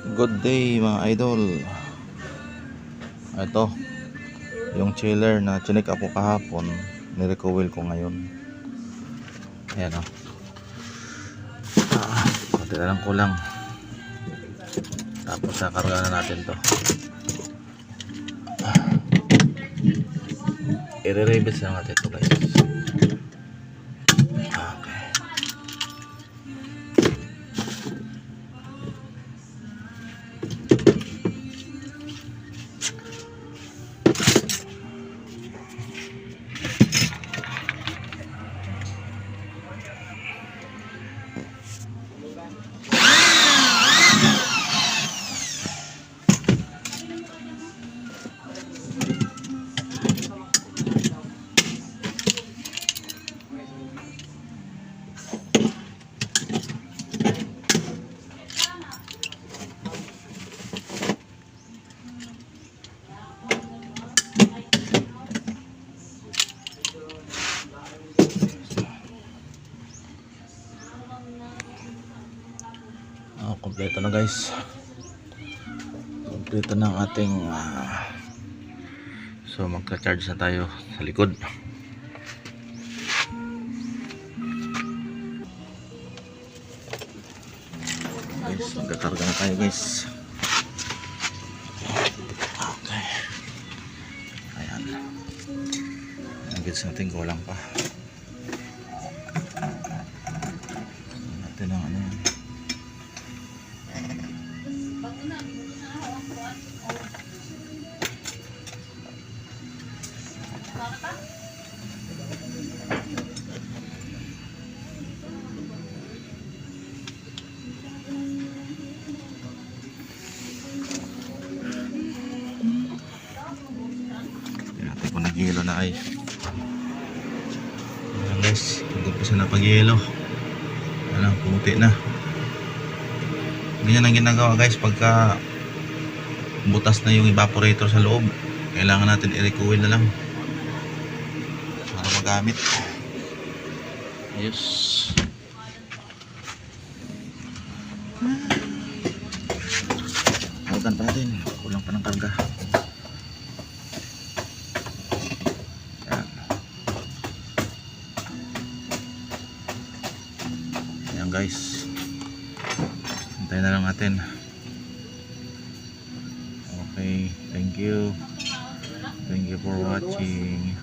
Good day mga idol. Ito yung chiller na chinik ako kahapon, nirecoil ko ngayon. Ayan o. Konti na lang kulang. Tapos nakarga na natin to. I-re-rebase lang natin ito guys. Okay. Kompleto na guys. Kompleto na ang ating so magka-charge na tayo sa likod. Guys, magkakarga na tayo guys. Okay. Ayan. Ang gits natin kulang pa. Natin ang ano yan. Natin kung nag-yelo na ay. Ayan guys, nag-umpisa na pag-yelo. Ayan, pumuti na. Ganyan ang ginagawa guys pagka butas na yung evaporator sa loob. Kailangan natin i-recoil na lang para magamit. Ayos. Kargan pa natin, kulang pa ng karga. Ayan guys, hintayin na lang natin. Okay, thank you for watching.